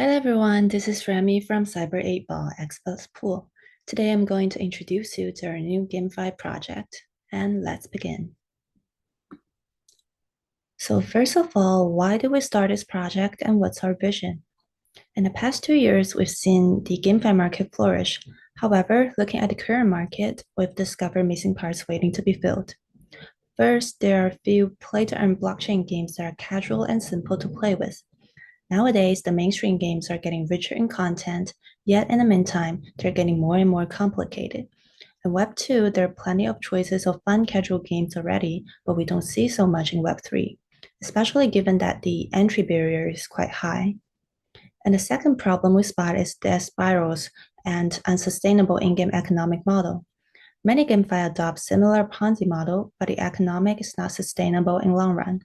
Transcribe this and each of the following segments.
Hi everyone, this is Remy from Cyber 8 Ball XBlast Pool. Today I'm going to introduce you to our new GamePhi project, and let's begin. So first of all, why did we start this project and what's our vision? In the past 2 years, we've seen the GamePhi market flourish. However, looking at the current market, we've discovered missing parts waiting to be filled. First, there are a few play-to-earn blockchain games that are casual and simple to play with. Nowadays, the mainstream games are getting richer in content, yet in the meantime, they're getting more and more complicated. In Web 2, there are plenty of choices of fun casual games already, but we don't see so much in Web 3, especially given that the entry barrier is quite high. And the second problem we spot is death spirals and unsustainable in-game economic model. Many GameFi adopt similar Ponzi model, but the economic is not sustainable in long run.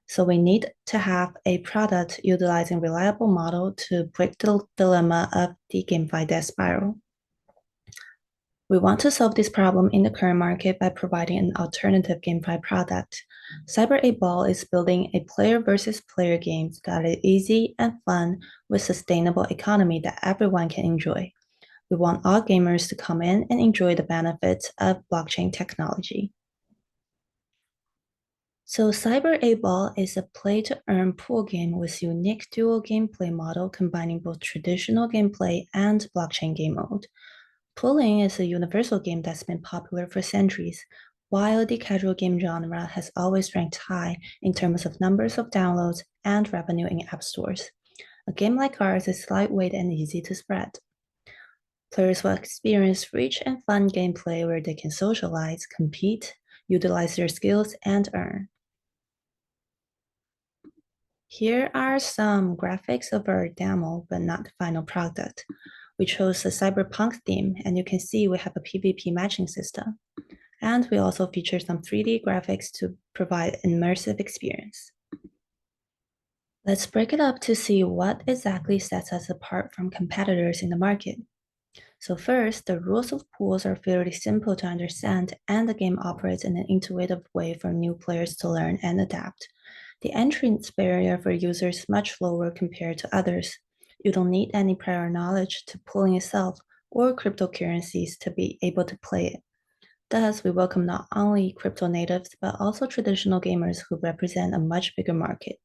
So we need to have a product utilizing reliable model to break the dilemma of the GameFi death spiral. We want to solve this problem in the current market by providing an alternative GameFi product. Cyber 8 Ball is building a player versus player game that is easy and fun with sustainable economy that everyone can enjoy. We want all gamers to come in and enjoy the benefits of blockchain technology. So Cyber 8 Ball is a play-to-earn pool game with unique dual gameplay model combining both traditional gameplay and blockchain game mode. Pooling is a universal game that's been popular for centuries, while the casual game genre has always ranked high in terms of numbers of downloads and revenue in app stores. A game like ours is lightweight and easy to spread. Players will experience rich and fun gameplay where they can socialize, compete, utilize their skills, and earn. Here are some graphics of our demo, but not the final product. We chose the cyberpunk theme, and you can see we have a PvP matching system. And we also feature some 3D graphics to provide immersive experience. Let's break it up to see what exactly sets us apart from competitors in the market. So first, the rules of pools are fairly simple to understand, and the game operates in an intuitive way for new players to learn and adapt. The entrance barrier for users is much lower compared to others. You don't need any prior knowledge to pooling itself or cryptocurrencies to be able to play it. Thus, we welcome not only crypto natives, but also traditional gamers who represent a much bigger market.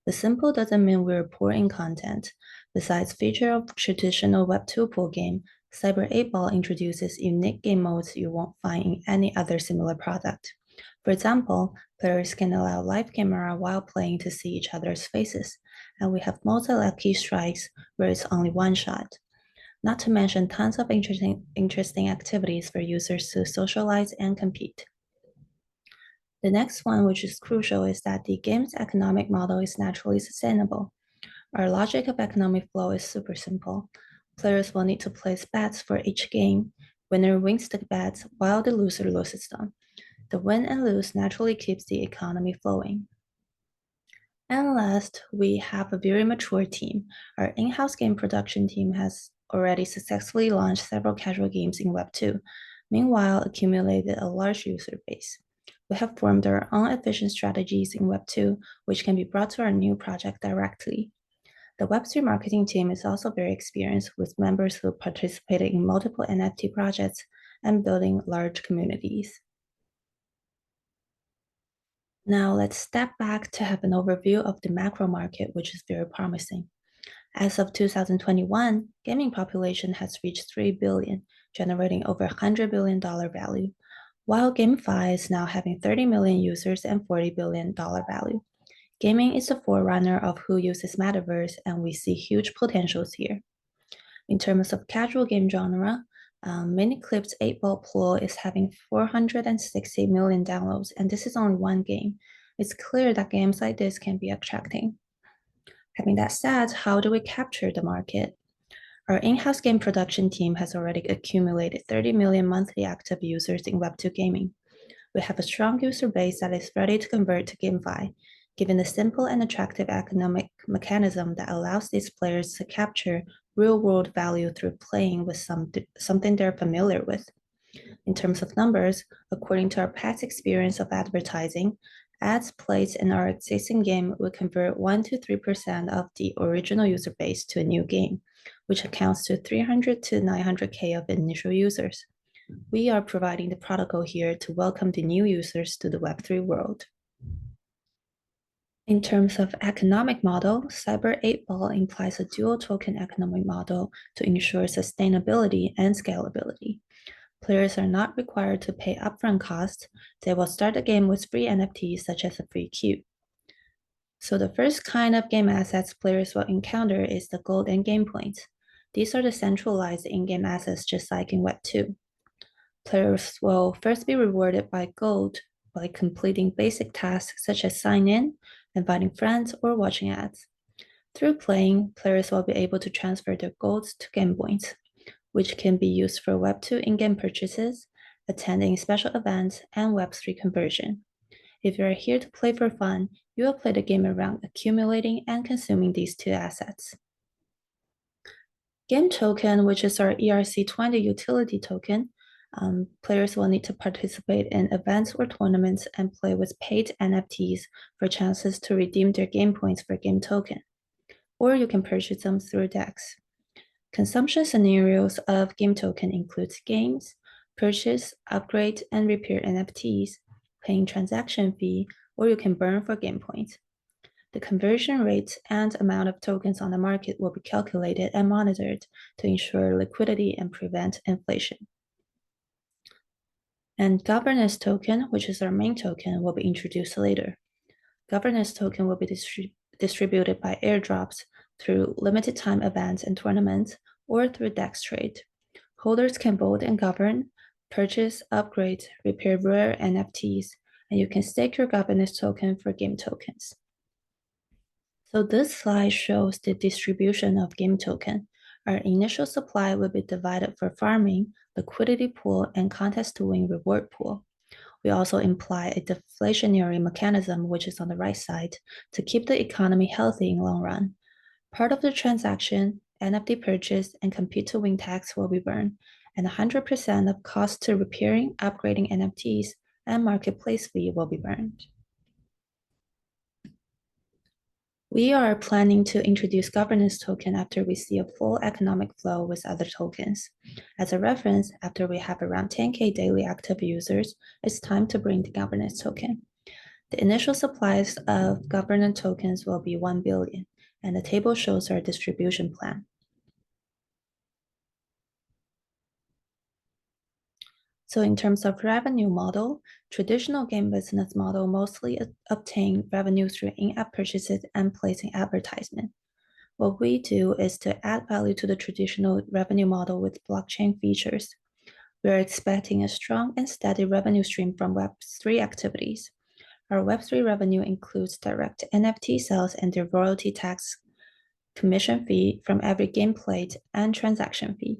The simple doesn't mean we're poor in content. Besides feature of traditional Web2 pool game, Cyber 8 Ball introduces unique game modes you won't find in any other similar product. For example, players can allow live camera while playing to see each other's faces, and we have multi-lucky strikes where it's only one shot. Not to mention tons of interesting activities for users to socialize and compete. The next one, which is crucial, is that the game's economic model is naturally sustainable. Our logic of economic flow is super simple. Players will need to place bets for each game. Winner wins the bets while the loser loses them. The win and lose naturally keeps the economy flowing. And last, we have a very mature team. Our in-house game production team has already successfully launched several casual games in Web 2, meanwhile accumulated a large user base. We have formed our own efficient strategies in Web 2, which can be brought to our new project directly. The Web3 marketing team is also very experienced with members who participated in multiple NFT projects and building large communities. Now let's step back to have an overview of the macro market, which is very promising. As of 2021, gaming population has reached 3 billion, generating over $100 billion value, while GameFi is now having 30 million users and $40 billion value. Gaming is the forerunner of who uses metaverse, and we see huge potentials here. In terms of casual game genre, Miniclip's 8-Ball Pool is having 460 million downloads, and this is only one game. It's clear that games like this can be attracting. Having that said, how do we capture the market? Our in-house game production team has already accumulated 30 million monthly active users in Web2 gaming. We have a strong user base that is ready to convert to GameFi, given the simple and attractive economic mechanism that allows these players to capture real-world value through playing with something they're familiar with. In terms of numbers, according to our past experience of advertising, Ads placed in our existing game will convert 1 to 3% of the original user base to a new game, which accounts to 300 to 900K of initial users. We are providing the protocol here to welcome the new users to the Web3 world. In terms of economic model, Cyber 8-Ball implies a dual token economic model to ensure sustainability and scalability. Players are not required to pay upfront costs. They will start the game with free NFTs such as a free cube. So the first kind of game assets players will encounter is the gold and game points. These are the centralized in-game assets just like in Web 2. Players will first be rewarded by gold by completing basic tasks such as sign in, inviting friends, or watching ads. Through playing, players will be able to transfer their golds to game points, which can be used for Web 2 in-game purchases, attending special events, and Web 3 conversion. If you are here to play for fun, you will play the game around accumulating and consuming these two assets. Game token, which is our ERC20 utility token, players will need to participate in events or tournaments and play with paid NFTs for chances to redeem their game points for game token, or you can purchase them through DEX. Consumption scenarios of game token includes games, purchase, upgrade, and repair NFTs, paying transaction fee, or you can burn for game points. The conversion rate and amount of tokens on the market will be calculated and monitored to ensure liquidity and prevent inflation. And governance token, which is our main token, will be introduced later. Governance token will be distributed by airdrops through limited time events and tournaments or through DEX trade. Holders can vote and govern, purchase, upgrade, repair rare NFTs, and you can stake your governance token for game tokens. So this slide shows the distribution of game token. Our initial supply will be divided for farming, liquidity pool, and contest to win reward pool. We also imply a deflationary mechanism, which is on the right side, to keep the economy healthy in the long run. Part of the transaction, NFT purchase, and compete to win tax will be burned, and 100% of cost to repairing, upgrading NFTs, and marketplace fee will be burned. We are planning to introduce governance token after we see a full economic flow with other tokens. As a reference, after we have around 10K daily active users, it's time to bring the governance token. The initial supplies of governance tokens will be 1 billion, and the table shows our distribution plan. So in terms of revenue model, traditional game business model mostly obtain revenue through in-app purchases and placing advertisement. What we do is to add value to the traditional revenue model with blockchain features. We're expecting a strong and steady revenue stream from Web3 activities. Our Web3 revenue includes direct NFT sales and their royalty tax, commission fee from every game played, and transaction fee.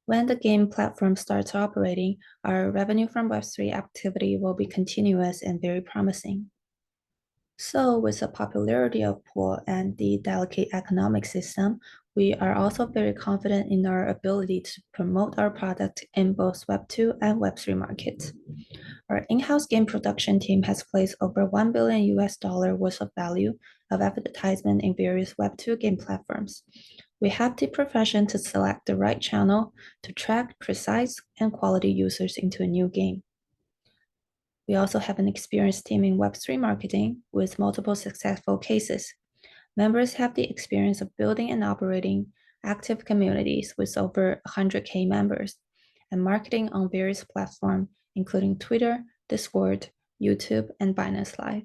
When the game platform starts operating, our revenue from Web3 activity will be continuous and very promising. So with the popularity of pool and the delicate economic system, we are also very confident in our ability to promote our product in both Web 2 and Web 3 markets. Our in-house game production team has placed over $1 billion worth of value of advertisement in various Web 2 game platforms. We have the profession to select the right channel to track precise and quality users into a new game. We also have an experienced team in Web3 marketing with multiple successful cases. Members have the experience of building and operating active communities with over 100K members and marketing on various platforms, including Twitter, Discord, YouTube, and Binance Live.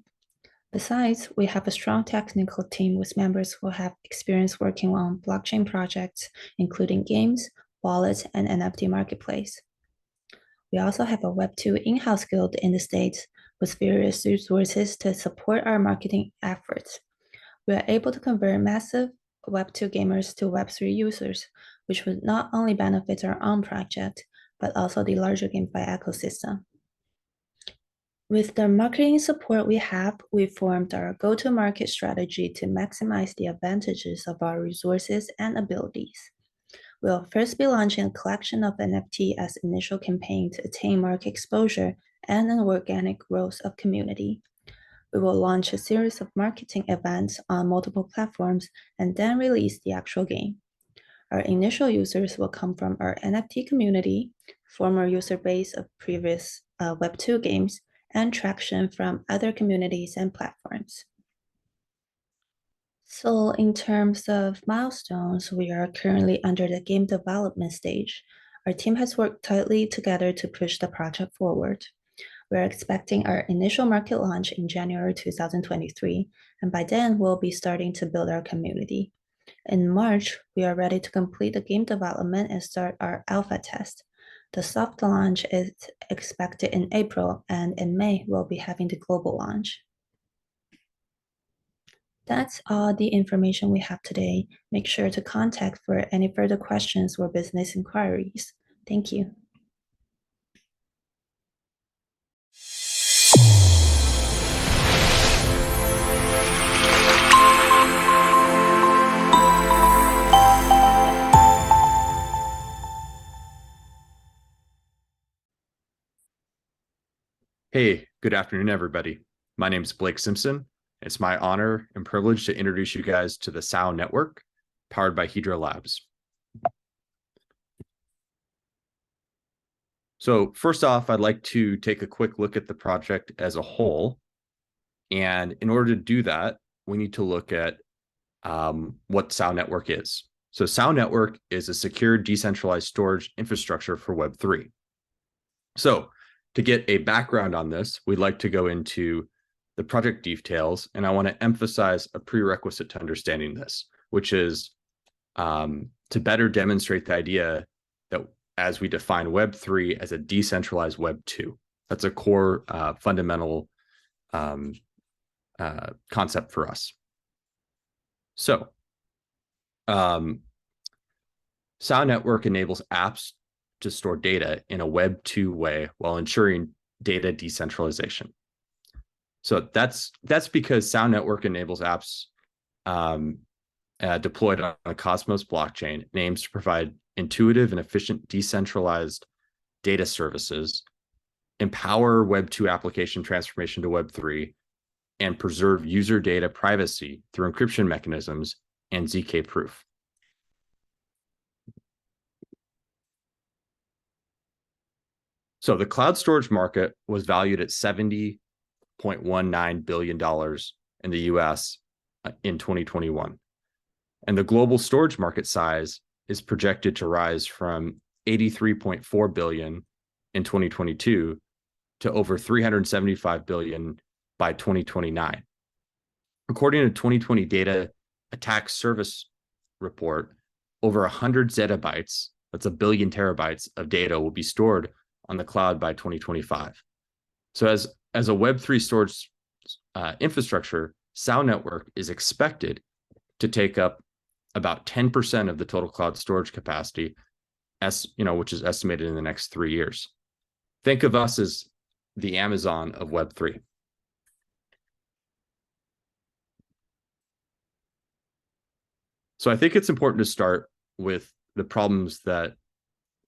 Besides, we have a strong technical team with members who have experience working on blockchain projects, including games, wallets, and NFT marketplace. We also have a Web2 in-house guild in the States with various resources to support our marketing efforts. We are able to convert massive Web2 gamers to Web3 users, which would not only benefit our own project, but also the larger GameFi ecosystem. With the marketing support we have, we formed our go-to-market strategy to maximize the advantages of our resources and abilities. We'll first be launching a collection of NFT as initial campaign to attain market exposure and an organic growth of community. We will launch a series of marketing events on multiple platforms and then release the actual game. Our initial users will come from our NFT community, former user base of previous Web2 games, and traction from other communities and platforms. So in terms of milestones, we are currently under the game development stage. Our team has worked tightly together to push the project forward. We're expecting our initial market launch in January 2023, and by then we'll be starting to build our community. In March, we are ready to complete the game development and start our alpha test. The soft launch is expected in April, and in May, we'll be having the global launch. That's all the information we have today. Make sure to contact for any further questions or business inquiries. Thank you. Hey, good afternoon, everybody. My name is Blake Simpson. It's my honor and privilege to introduce you guys to the SAO Network, powered by Hedra Labs. So first off, I'd like to take a quick look at the project as a whole. And in order to do that, we need to look at what SAO Network is. So SAO Network is a secure decentralized storage infrastructure for Web3. So to get a background on this, we'd like to go into the project details, and I want to emphasize a prerequisite to understanding this, which is to better demonstrate the idea that as we define Web3 as a decentralized Web2. That's a core fundamental concept for us. So SAO Network enables apps to store data in a Web2 way while ensuring data decentralization. So that's because SAO Network enables apps deployed on a Cosmos blockchain and aims to provide intuitive and efficient decentralized data services, empower Web2 application transformation to Web3, and preserve user data privacy through encryption mechanisms and ZK proof. So the cloud storage market was valued at $70.19 billion in the US in 2021. And the global storage market size is projected to rise from 83.4 billion in 2022 to over 375 billion by 2029. According to 2020 Data Attack Service report, over 100 zettabytes, that's a billion terabytes of data, will be stored on the cloud by 2025. So as a Web3 storage infrastructure, SAO Network is expected to take up about 10% of the total cloud storage capacity, which is estimated in the next 3 years. Think of us as the Amazon of Web3. So I think it's important to start with the problems that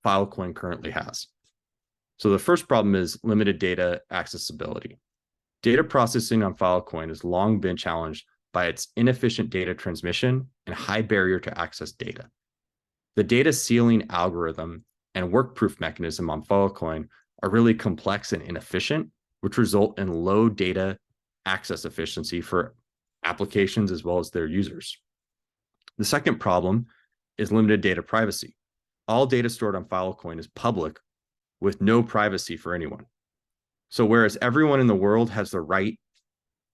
Filecoin currently has. So the first problem is limited data accessibility. Data processing on Filecoin has long been challenged by its inefficient data transmission and high barrier to access data. The data sealing algorithm and work-proof mechanism on Filecoin are really complex and inefficient, which result in low data access efficiency for applications as well as their users. The second problem is limited data privacy. All data stored on Filecoin is public with no privacy for anyone. So whereas everyone in the world has the right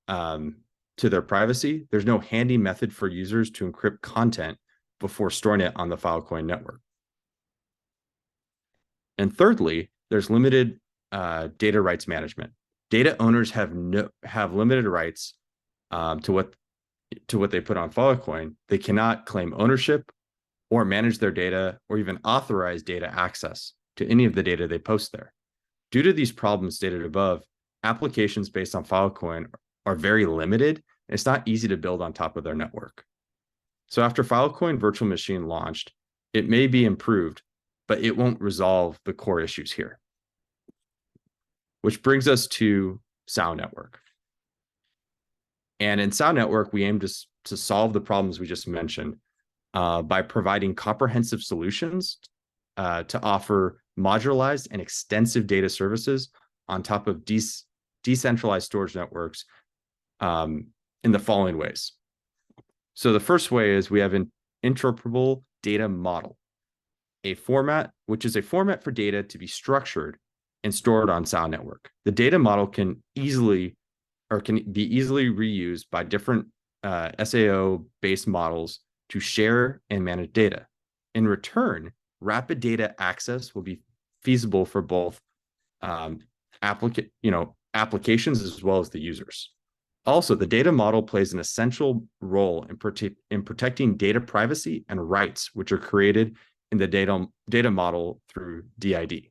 to their privacy, there's no handy method for users to encrypt content before storing it on the Filecoin network. And thirdly, there's limited data rights management. Data owners have limited rights to what they put on Filecoin. They cannot claim ownership or manage their data or even authorize data access to any of the data they post there. Due to these problems stated above, applications based on Filecoin are very limited, and it's not easy to build on top of their network. So after Filecoin Virtual Machine launched, it may be improved, but it won't resolve the core issues here. Which brings us to SAO Network. And in SAO Network, we aim to solve the problems we just mentioned by providing comprehensive solutions to offer modularized and extensive data services on top of decentralized storage networks in the following ways. So the first way is we have an interoperable data model, a format which is a format for data to be structured and stored on SAO Network. The data model can be easily reused by different SAO-based models to share and manage data. In return, rapid data access will be feasible for both applications as well as the users. Also, the data model plays an essential role in protecting data privacy and rights, which are created in the data model through DID.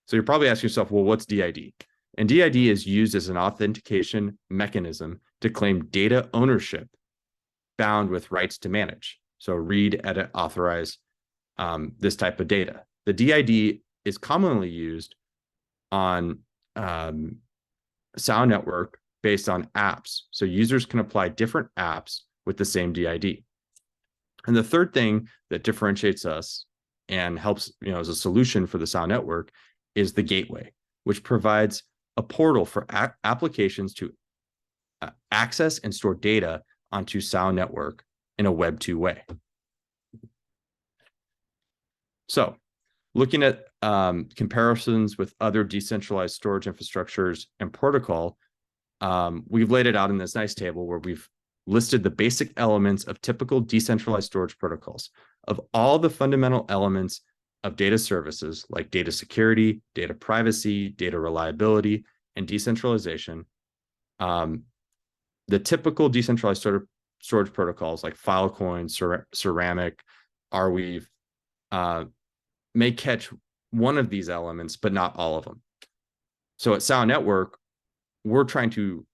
So you're probably asking yourself, well, what's DID? And DID is used as an authentication mechanism to claim data ownership bound with rights to manage. So read, edit, authorize this type of data. The DID is commonly used on SAO Network based on apps. So users can apply different apps with the same DID. And the third thing that differentiates us and helps, as a solution for the SAO Network is the gateway, which provides a portal for applications to access and store data onto SAO Network in a Web2 way. So looking at comparisons with other decentralized storage infrastructures and protocol, we've laid it out in this nice table where we've listed the basic elements of typical decentralized storage protocols. Of all the fundamental elements of data services like data security, data privacy, data reliability, and decentralization, the typical decentralized storage protocols like Filecoin, Ceramic, Arweave may catch one of these elements, but not all of them. So at SAO Network, we're trying to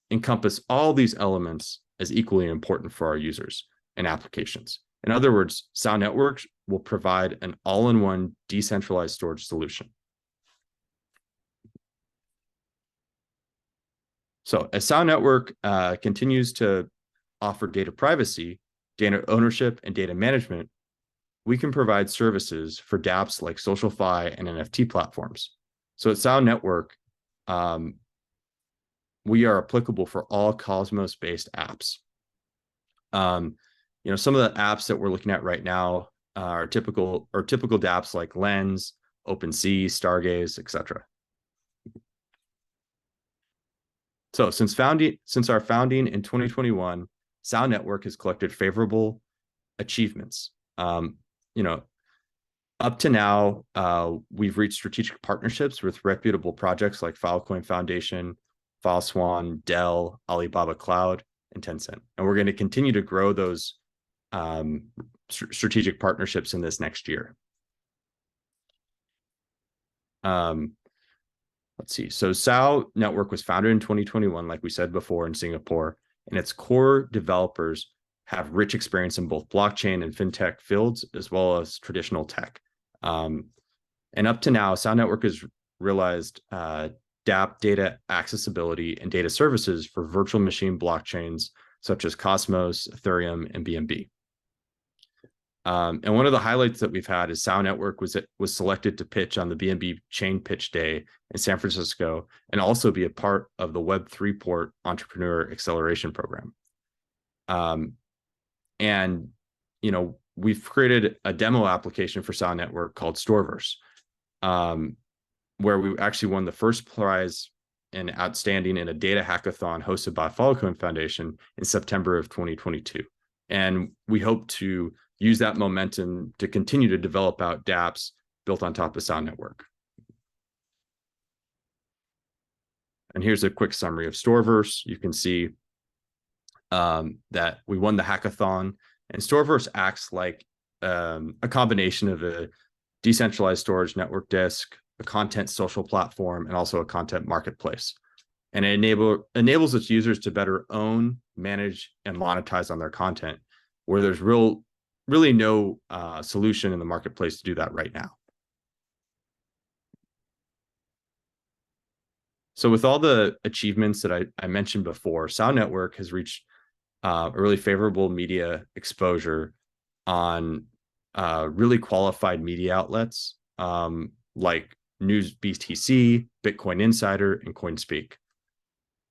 encompass all these elements as equally important for our users and applications. In other words, SAO Network will provide an all-in-one decentralized storage solution. So as SAO Network continues to offer data privacy, data ownership, and data management, we can provide services for dApps like SocialFi and NFT platforms. So at SAO Network, we are applicable for all Cosmos-based apps. Some of the apps that we're looking at right now are typical dApps like Lens, OpenSea, Stargaze, etc. So since our founding in 2021, SAO Network has collected favorable achievements. Up to now, we've reached strategic partnerships with reputable projects like Filecoin Foundation, FileSwan, Dell, Alibaba Cloud, and Tencent. And we're going to continue to grow those strategic partnerships in this next year. Let's see. So SAO Network was founded in 2021, like we said before, in Singapore, and its core developers have rich experience in both blockchain and fintech fields, as well as traditional tech. And up to now, SAO Network has realized dApp data accessibility and data services for virtual machine blockchains such as Cosmos, Ethereum, and BNB. And one of the highlights that we've had is SAO Network was selected to pitch on the BNB Chain Pitch Day in San Francisco and also be a part of the Web3Port Entrepreneur Acceleration Program. And we've created a demo application for SAO Network called StoreVerse, where we actually won the first prize in outstanding in a data hackathon hosted by Filecoin Foundation in September of 2022. And we hope to use that momentum to continue to develop out dApps built on top of SAO Network. And here's a quick summary of StoreVerse. You can see that we won the hackathon, and StoreVerse acts like a combination of a decentralized storage network disk, a content social platform, and also a content marketplace. And it enables its users to better own, manage, and monetize on their content, where there's really no solution in the marketplace to do that right now. So with all the achievements that I mentioned before, SAO Network has reached a really favorable media exposure on really qualified media outlets like News BTC, Bitcoin Insider, and CoinSpeak.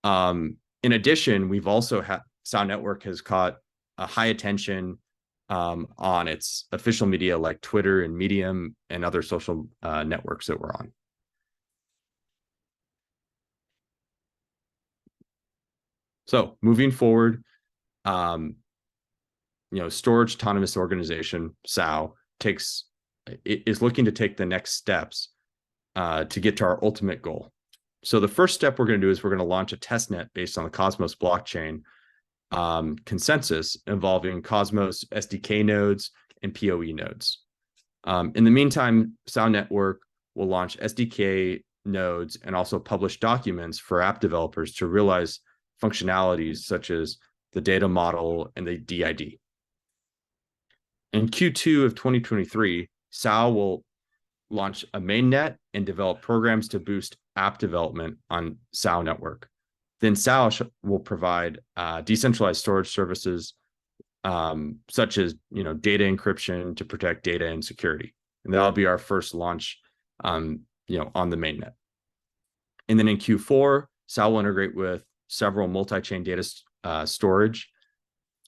In addition, we've also had SAO Network has caught a high attention on its official media like Twitter and Medium and other social networks that we're on. So moving forward, Storage Autonomous Organization, SAO, is looking to take the next steps to get to our ultimate goal. So the first step we're going to do is we're going to launch a testnet based on the Cosmos blockchain consensus involving Cosmos SDK nodes and PoE nodes. In the meantime, SAO Network will launch SDK nodes and also publish documents for app developers to realize functionalities such as the data model and the DID. In Q2 of 2023, SAO will launch a mainnet and develop programs to boost app development on SAO Network. Then SAO will provide decentralized storage services such as data encryption to protect data and security. And that'll be our first launch on the mainnet. And then in Q4, SAO will integrate with several multi-chain data storage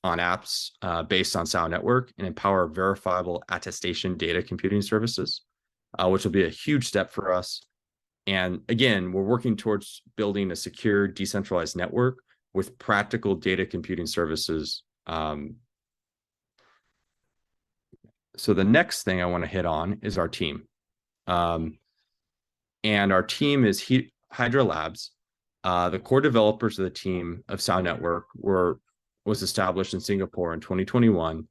on apps based on SAO Network and empower verifiable attestation data computing services, which will be a huge step for us. And again, we're working towards building a secure, decentralized network with practical data computing services. So the next thing I want to hit on is our team. And our team is Hedra Labs. The core developers of the team of SAO Network was established in Singapore in 2021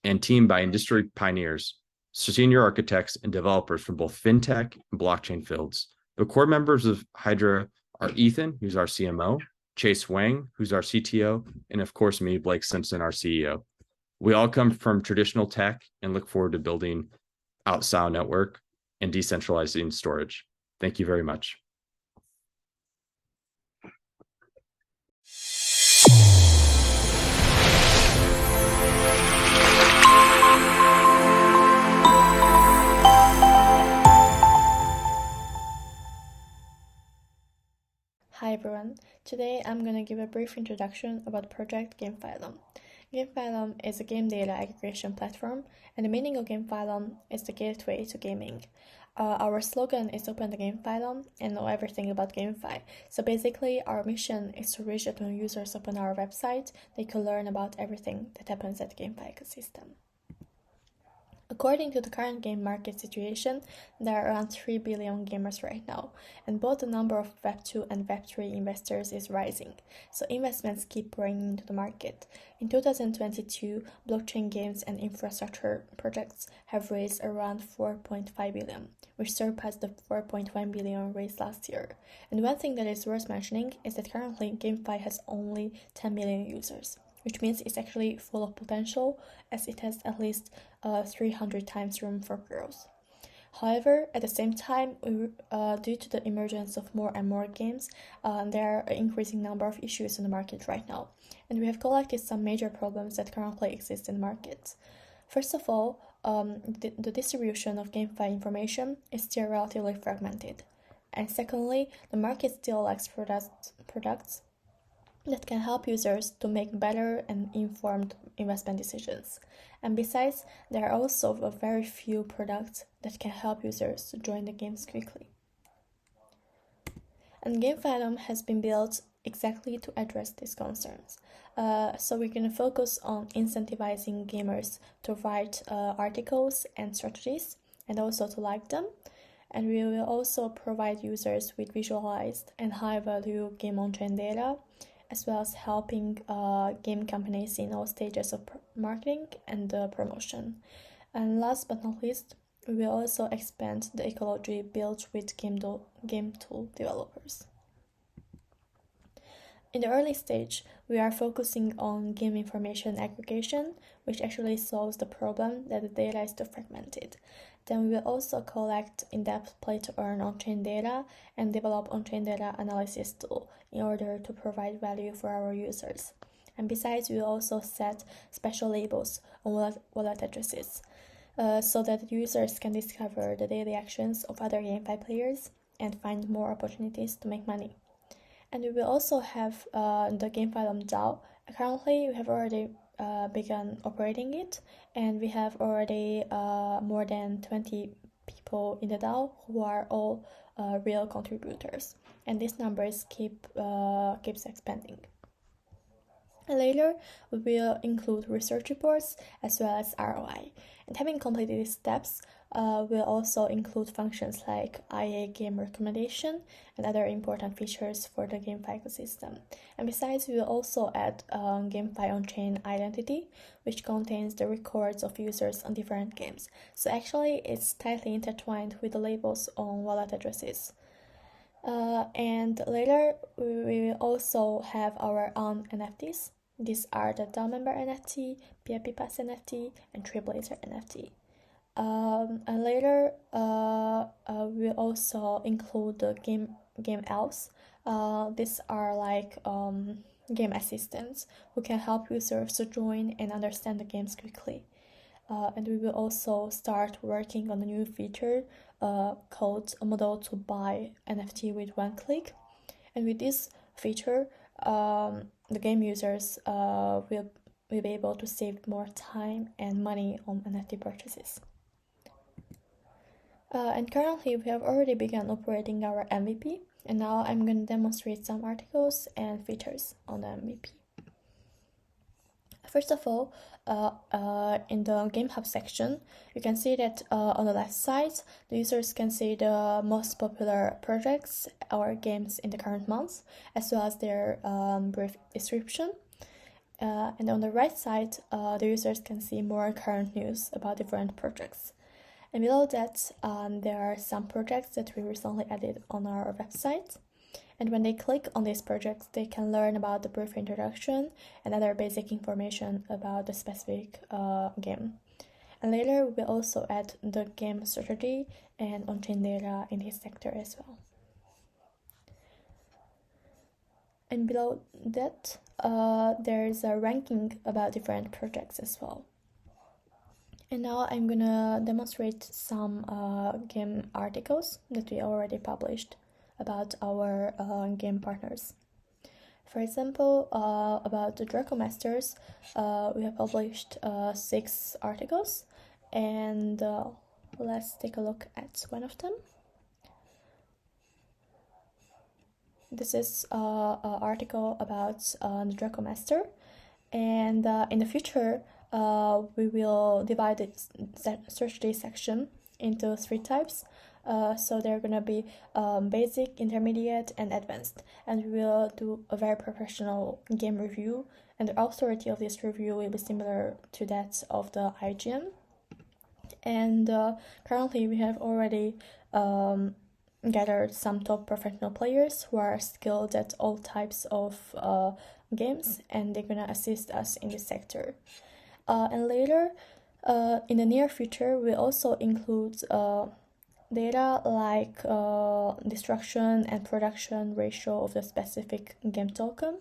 and teamed by industry pioneers, senior architects, and developers from both fintech and blockchain fields. The core members of Hedra are Ethan, who's our CMO, Chase Wang, who's our CTO, and of course me, Blake Simpson, our CEO. We all come from traditional tech and look forward to building out SAO Network and decentralizing storage. Thank you very much. Hi everyone, today I'm going to give a brief introduction about project GamePhylum. GamePhylum is a game data aggregation platform, and the meaning of GamePhylum is the gateway to gaming. Our slogan is open the GamePhylum and know everything about GameFi. So basically our mission is to reach that when users open our website, they can learn about everything that happens at the GameFi ecosystem. According to the current game market situation, there are around 3 billion gamers right now, and both the number of Web2 and Web3 investors is rising, so investments keep pouring into the market. In 2022, blockchain games and infrastructure projects have raised around 4.5 billion, which surpassed the 4.1 billion raised last year. And one thing that is worth mentioning is that currently GameFi has only 10 million users, which means it's actually full of potential, as it has at least 300 times room for growth. However, at the same time, due to the emergence of more and more games, there are an increasing number of issues in the market right now, and we have collected some major problems that currently exist in the market. First of all, the distribution of GameFi information is still relatively fragmented, and secondly, the market still lacks products that can help users to make better and informed investment decisions. And besides, there are also very few products that can help users to join the games quickly. And GamePhylum has been built exactly to address these concerns. So we're going to focus on incentivizing gamers to write articles and strategies and also to like them. And we will also provide users with visualized and high-value game on-chain data, as well as helping game companies in all stages of marketing and promotion. And last but not least, we will also expand the ecology built with game tool developers. In the early stage, we are focusing on game information aggregation, which actually solves the problem that the data is too fragmented. Then we will also collect in-depth play-to-earn on-chain data and develop on-chain data analysis tool in order to provide value for our users. And besides, we will also set special labels on wallet addresses so that users can discover the daily actions of other GameFi players and find more opportunities to make money. And we will also have the GamePhylum DAO. Currently, we have already begun operating it, and we have already more than 20 people in the DAO who are all real contributors, and these numbers keeps expanding. And later, we will include research reports as well as ROI. And having completed these steps, we'll also include functions like IA game recommendation and other important features for the GameFi ecosystem. And besides, we will also add GameFi on-chain identity, which contains the records of users on different games. So actually, it's tightly intertwined with the labels on wallet addresses. And later, we will also have our own NFTs. These are the DAO member NFT, PIP Pass NFT, and Trailblazer NFT. And later, we'll also include the game elves. These are like game assistants who can help users to join and understand the games quickly. And we will also start working on a new feature called a model to buy NFT with one click. And with this feature, the game users will be able to save more time and money on NFT purchases. And currently, we have already begun operating our MVP, and now I'm going to demonstrate some articles and features on the MVP. First of all, in the Game Hub section, you can see that on the left side, the users can see the most popular projects or games in the current month, as well as their brief description. And on the right side, the users can see more current news about different projects. And below that, there are some projects that we recently added on our website. And when they click on these projects, they can learn about the brief introduction and other basic information about the specific game. And later, we'll also add the game strategy and on-chain data in this sector as well. And below that, there's a ranking about different projects as well. And now I'm gonna demonstrate some game articles that we already published about our game partners. For example, about the Draco Masters, we have published 6 articles, and let's take a look at one of them. This is an article about the Draco Master, and in the future, we will divide the strategy section into 3 types. So they're gonna be basic, intermediate, and advanced, and we will do a very professional game review, and the authority of this review will be similar to that of the IGN. And currently we have already gathered some top professional players who are skilled at all types of games, and they're gonna assist us in this sector. And later, in the near future, we also include data like destruction and production ratio of the specific game token,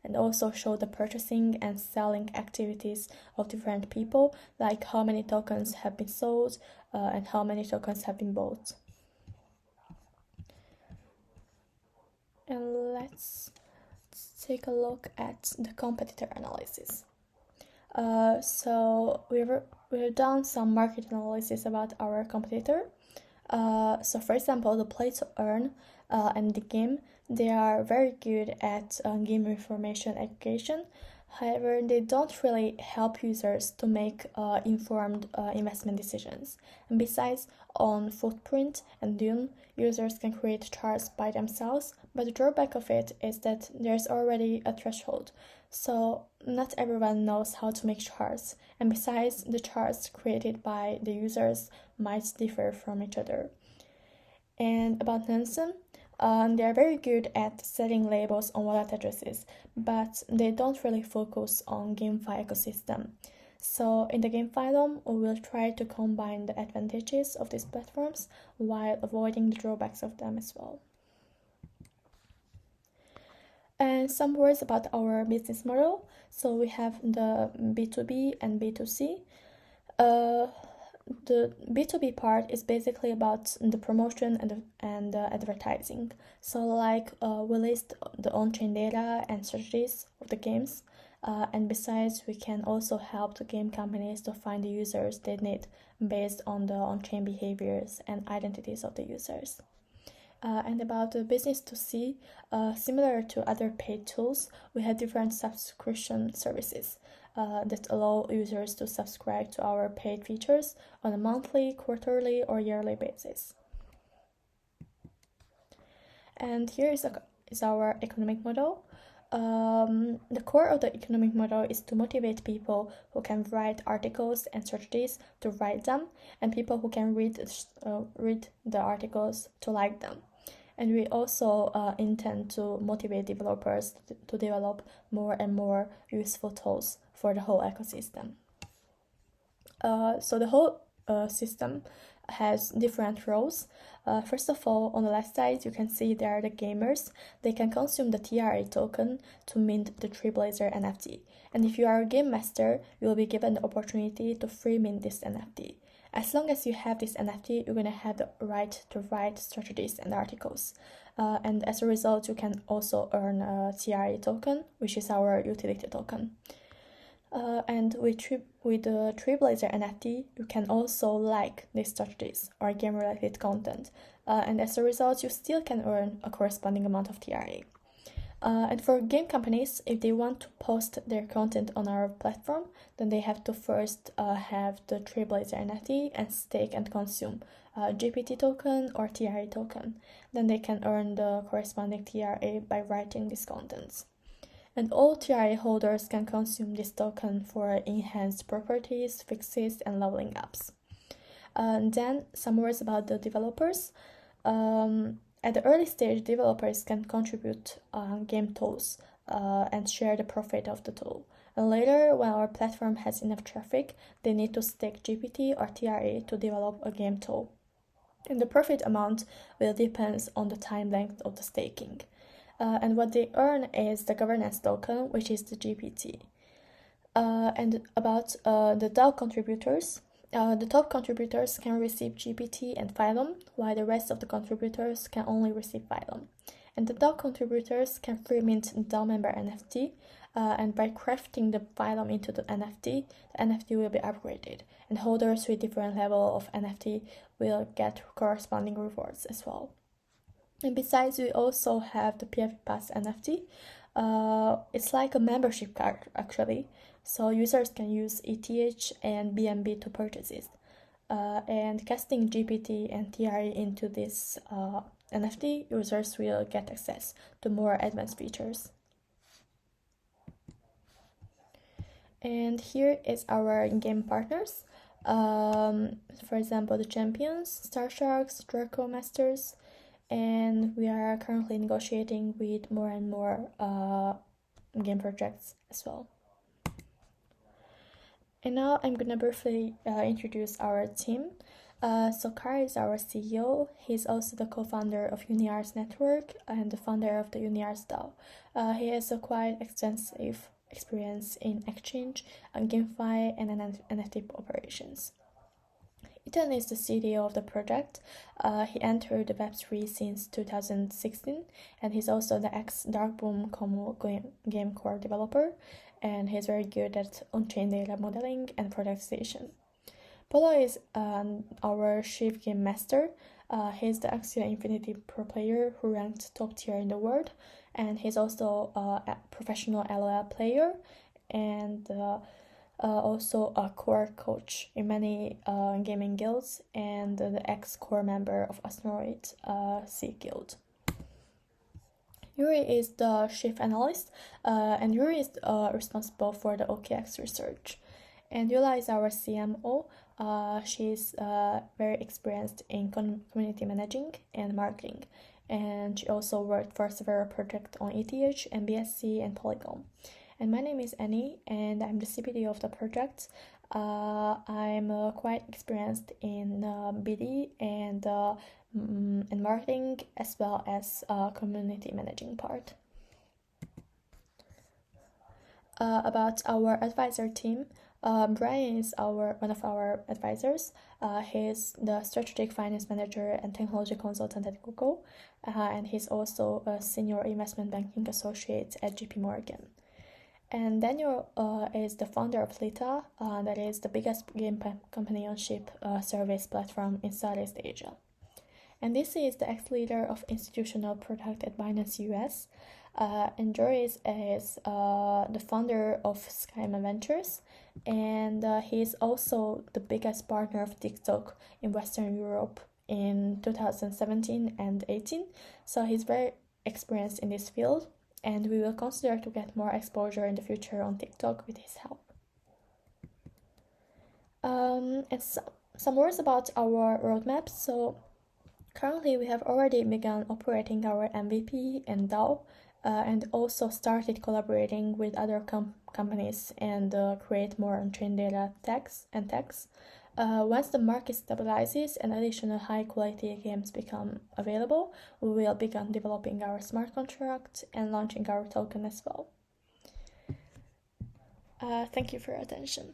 and also show the purchasing and selling activities of different people, like how many tokens have been sold and how many tokens have been bought. And let's take a look at the competitor analysis. So we've done some market analysis about our competitor. So for example, the play to earn and the game, they are very good at game information aggregation. However, they don't really help users to make informed investment decisions. And besides, on Footprint and Dune, users can create charts by themselves, but the drawback of it is that there's already a threshold. So not everyone knows how to make charts, and besides, the charts created by the users might differ from each other. And about Nansen, They are very good at setting labels on wallet addresses, but they don't really focus on GameFi ecosystem. So in the GamePhylum, we will try to combine the advantages of these platforms while avoiding the drawbacks of them as well. And some words about our business model. So we have the B2B and B2C. The B2B part is basically about the promotion and advertising. So like we list the on-chain data and strategies of the games. And besides, we can also help the game companies to find the users they need based on the on-chain behaviors and identities of the users. And about the business to C, similar to other paid tools, we have different subscription services that allow users to subscribe to our paid features on a monthly, quarterly, or yearly basis. And here is our economic model. The core of the economic model is to motivate people who can write articles and strategies to write them, and people who can read the articles to like them. And we also intend to motivate developers to develop more and more useful tools for the whole ecosystem. So the whole system has different roles. First of all, on the left side, you can see there are the gamers. They can consume the TRA token to mint the Trailblazer NFT. And if you are a game master, you will be given the opportunity to free mint this NFT. As long as you have this NFT, you're going to have the right to write strategies and articles. And as a result, you can also earn a TRA token, which is our utility token. And with the Trailblazer NFT, you can also like these strategies or game-related content. And as a result, you still can earn a corresponding amount of TRA. And for game companies, if they want to post their content on our platform, then they have to first have the Trailblazer NFT and stake and consume GPT token or TRA token. Then they can earn the corresponding TRA by writing these contents. And all TRA holders can consume this token for enhanced properties, fixes, and leveling ups. And then some words about the developers. At the early stage, developers can contribute game tools and share the profit of the tool. And later, when our platform has enough traffic, they need to stake GPT or TRA to develop a game tool. And the profit amount will depend on the time length of the staking. And what they earn is the governance token, which is the GPT. And about the DAO contributors, the top contributors can receive GPT and Phylum, while the rest of the contributors can only receive Phylum. And the DAO contributors can free mint DAO member NFT, and by crafting the Phylum into the NFT will be upgraded, and holders with different level of NFT will get corresponding rewards as well. And besides, we also have the PFP Pass NFT. It's like a membership card, actually. So users can use ETH and BNB to purchase it. And casting GPT and TRA into this NFT, users will get access to more advanced features. And here is our game partners. For example, the Champions, Star Sharks, Draco Masters, and we are currently negotiating with more and more game projects as well. And now I'm gonna briefly introduce our team. So Kara is our CEO. He's also the co-founder of UniArts Network and the founder of the UniArts DAO. He has a quite extensive experience in exchange, GameFi, and NFT operations. Ethan is the CTO of the project. He entered the Web3 since 2016, and he's also the ex-Darkboom game core developer, and he's very good at on-chain data modeling and productization. Polo is our chief game master. He's the Axia Infinity pro player who ranked top tier in the world, and he's also a professional LOL player and also a core coach in many gaming guilds and the ex-core member of Asteroid C Guild. Yuri is the chief analyst, and Yuri is responsible for the OKX research. And Yula is our CMO. She's very experienced in community managing and marketing. and she also worked for several projects on ETH, MBSC, and Polygon. And my name is Annie, and I'm the CPD of the project. I'm quite experienced in BD and marketing, as well as community managing part. About our advisor team, Brian is one of our advisors. He's the strategic finance manager and technology consultant at Google, and he's also a senior investment banking associate at JP Morgan. And Daniel is the founder of Lita, that is the biggest game companionship service platform in Southeast Asia. And this is the ex-leader of institutional product at Binance US. And Joris is the founder of Skyma Ventures, and he is also the biggest partner of TikTok in Western Europe in 2017 and 18. So he's very experienced in this field, and we will consider to get more exposure in the future on TikTok with his help. And some words about our roadmap. So currently we have already begun operating our MVP and DAO, and also started collaborating with other companies and create more on-chain data tags. Once the market stabilizes and additional high-quality games become available, we will begin developing our smart contract and launching our token as well. Thank you for your attention.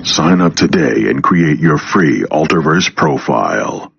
Sign up today and create your free AlterVerse profile.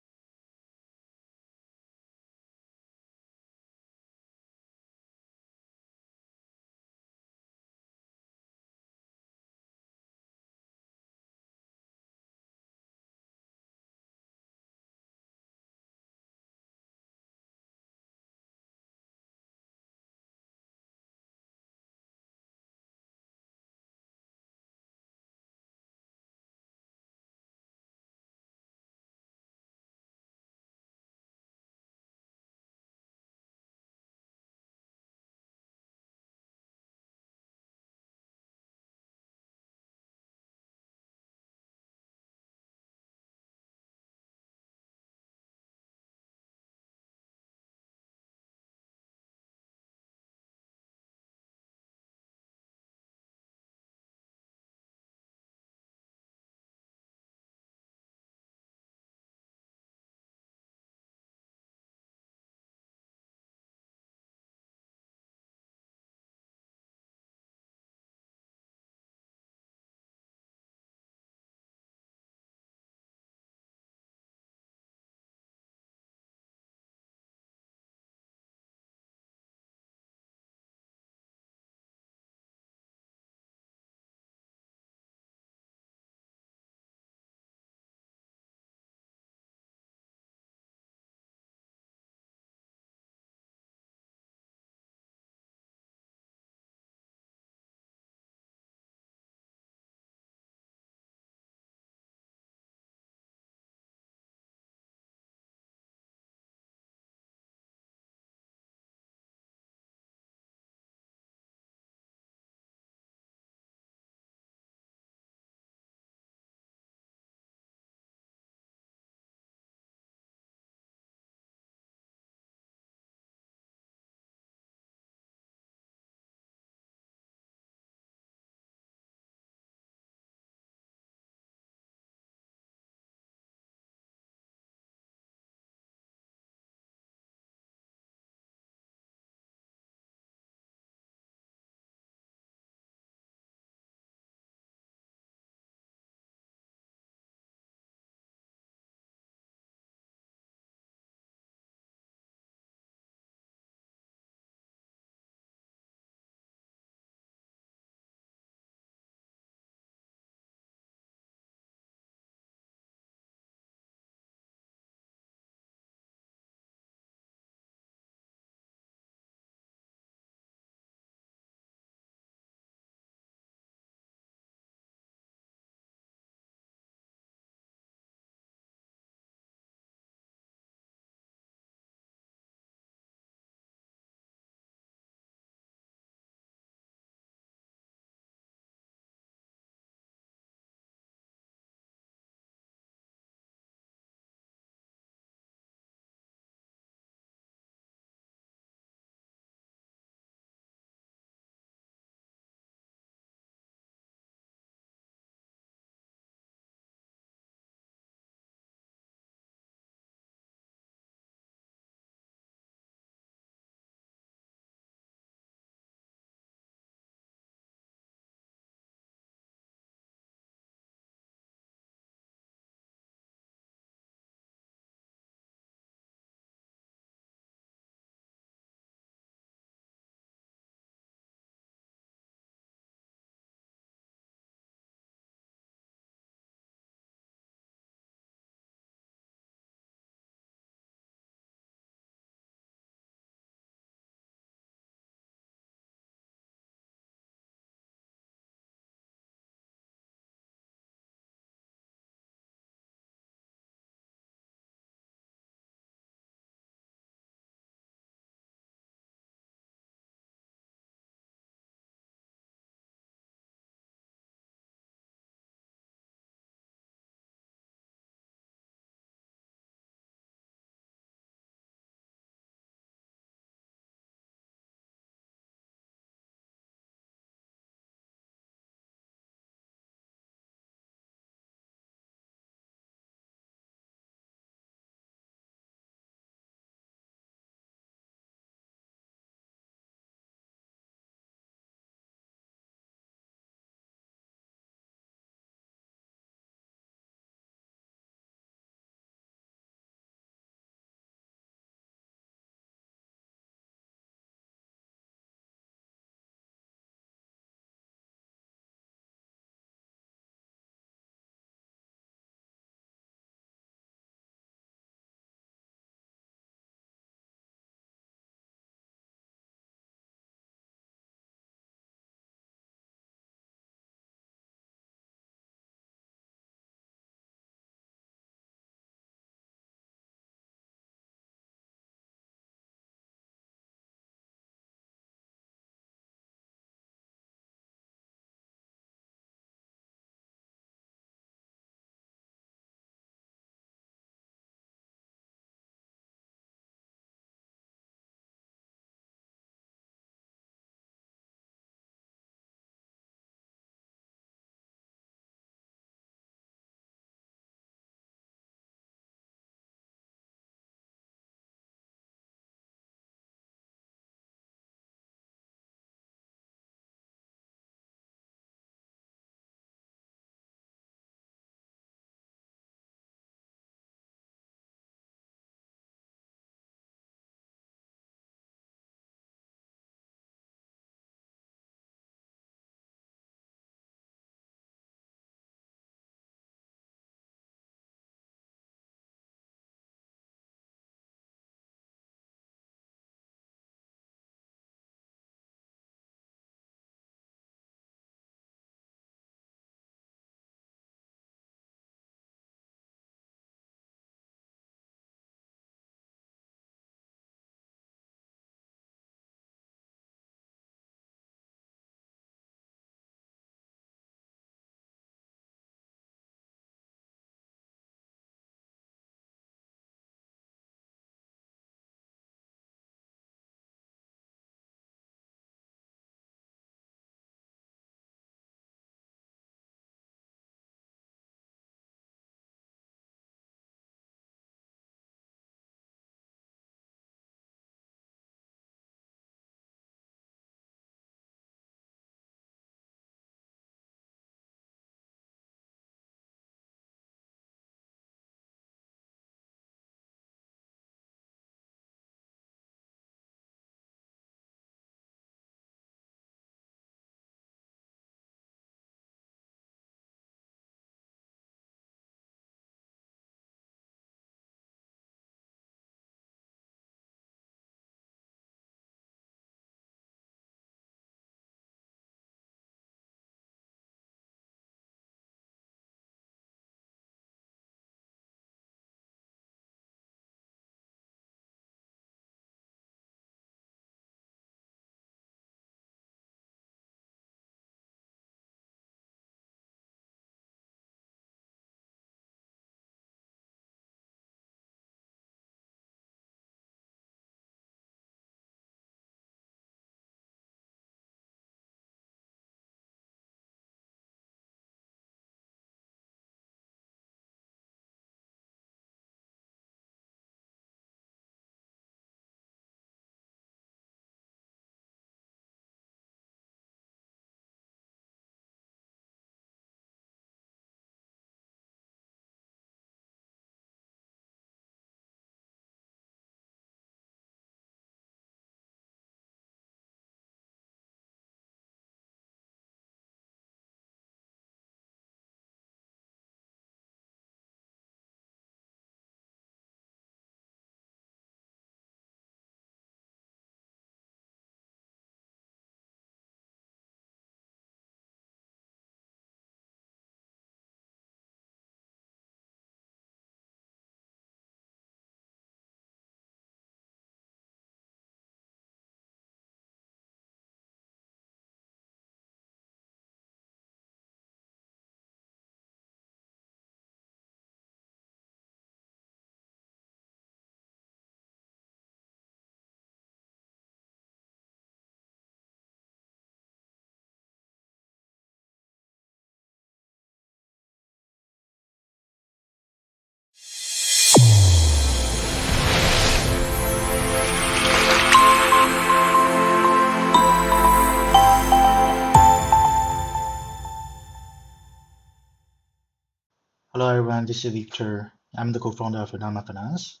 Hello everyone, this is Victor. I'm the co-founder of Nama Finance.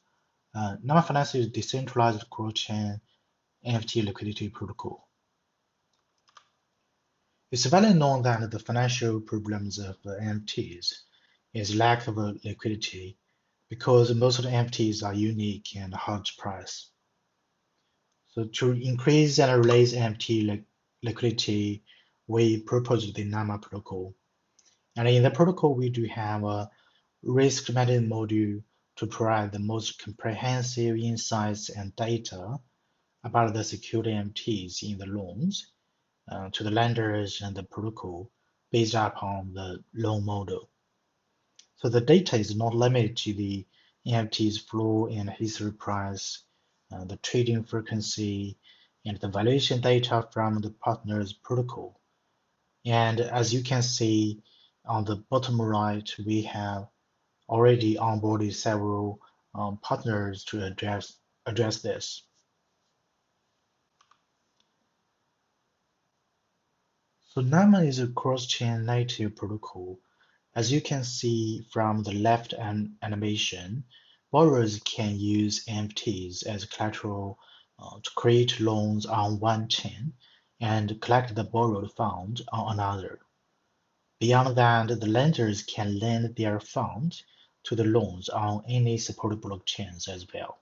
Nama Finance is a decentralized cross-chain NFT liquidity protocol. It's well known that the financial problems of NFTs is lack of liquidity because most of the NFTs are unique and hard to price. So to increase and release NFT liquidity, we proposed the Nama protocol. And in the protocol, we do have a risk management module to provide the most comprehensive insights and data about the secured NFTs in the loans to the lenders and the protocol based upon the loan model. So the data is not limited to the NFT's flow and history price, the trading frequency, and the valuation data from the partner's protocol. And as you can see on the bottom right, we have already onboarded several partners to address this. So Nama is a cross-chain native protocol. As you can see from the left animation, borrowers can use NFTs as collateral to create loans on one chain and collect the borrowed fund on another. Beyond that, the lenders can lend their funds to the loans on any supported blockchains as well.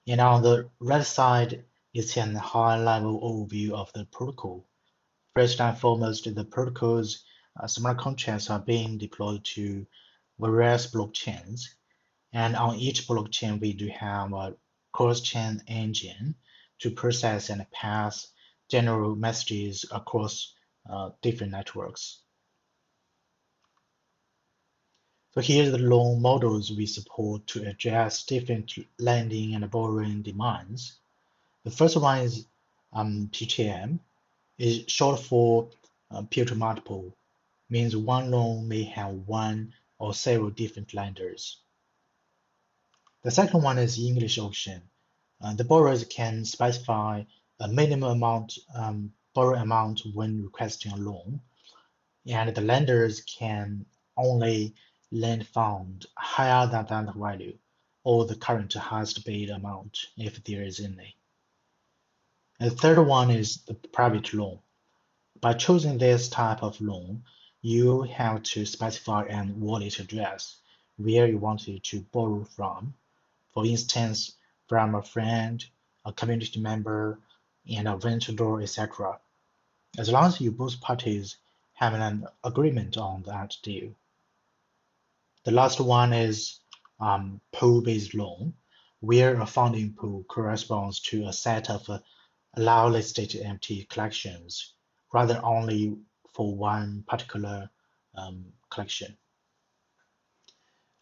And on the right side is a high-level overview of the protocol. First and foremost, the protocol's smart contracts are being deployed to various blockchains. And on each blockchain, we do have a cross-chain engine to process and pass general messages across different networks. So here's the loan models we support to address different lending and borrowing demands. The first one is PTM, is short for peer-to-multiple, means one loan may have one or several different lenders. The second one is English auction. The borrowers can specify a minimum amount, borrow amount when requesting a loan, and the lenders can only lend fund higher than that value or the current highest bid amount if there is any. And the third one is the private loan. By choosing this type of loan, you have to specify an wallet address where you wanted to borrow from. For instance, from a friend, a community member, and a vendor, etc. As long as you both parties have an agreement on that deal. The last one is pool-based loan, where a funding pool corresponds to a set of allow-listed NFT collections, rather only for one particular collection.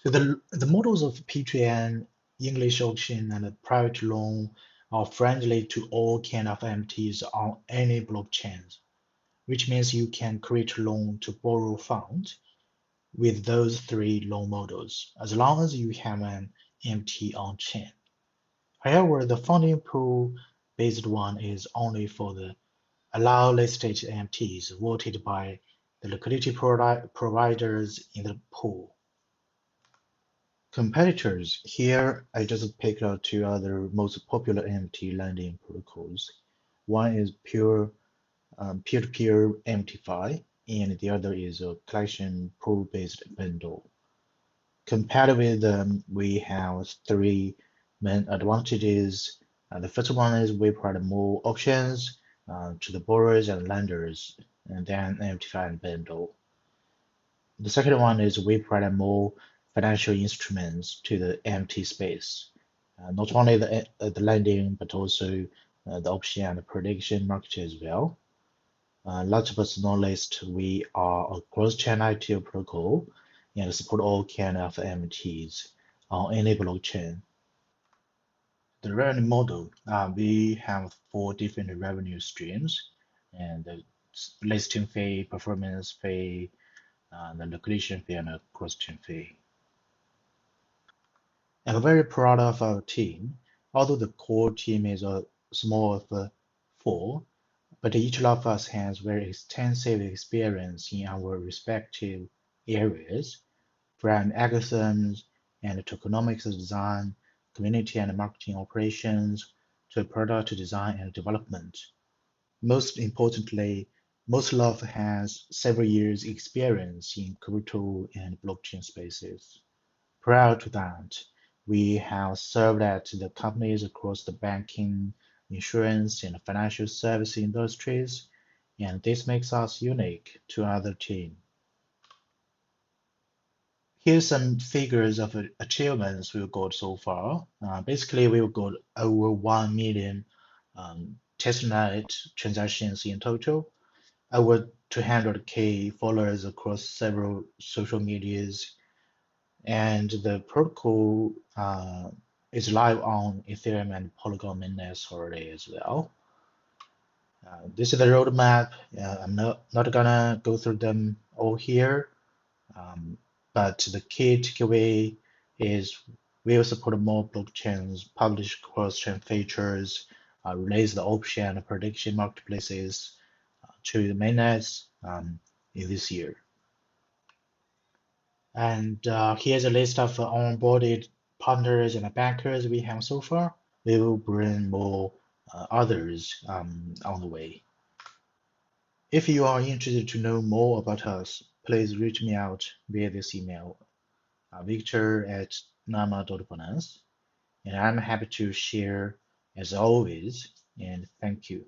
So the models of P2N, English auction, and private loan are friendly to all kind of NFTs on any blockchains, which means you can create a loan to borrow funds with those three loan models, as long as you have an NFT on chain. However, the funding pool based one is only for the allow listed NFTs voted by the liquidity providers in the pool. Competitors. Here, I just picked out two other most popular NFT lending protocols. One is peer-to-peer MTFi, and the other is a collection pool-based bundle. Compared with them, we have three main advantages. The first one is we provide more options to the borrowers and lenders than MTFi and bundle. The second one is we provide more financial instruments to the NFT space, not only the lending, but also the option and the prediction market as well. Last but not least, we are a cross-chain ITO protocol and support all kind of NFTs on any blockchain. The revenue model, we have 4 different revenue streams, and the listing fee, performance fee, the liquidation fee, and a cross-chain fee. I'm very proud of our team. Although the core team is a small of 4, but each of us has very extensive experience in our respective areas, from algorithms and tokenomics design, community and marketing operations, to product design and development. Most importantly, Moslov has several years' experience in crypto and blockchain spaces. Prior to that, we have served at the companies across the banking, insurance, and financial service industries, and this makes us unique to other teams. Here's some figures of achievements we've got so far. Basically, we've got over 1 million testnet transactions in total, over 200K followers across several social medias, and the protocol is live on Ethereum and Polygon mainnets already as well. This is the roadmap. I'm not gonna go through them all here, but the key takeaway is we will support more blockchains, publish cross-chain features, release the option and prediction marketplaces to the mainnets in this year. And here's a list of onboarded partners and bankers we have so far. We will bring more others on the way. If you are interested to know more about us, please reach me out via this email, victor@nama.finance, and I'm happy to share as always, and thank you.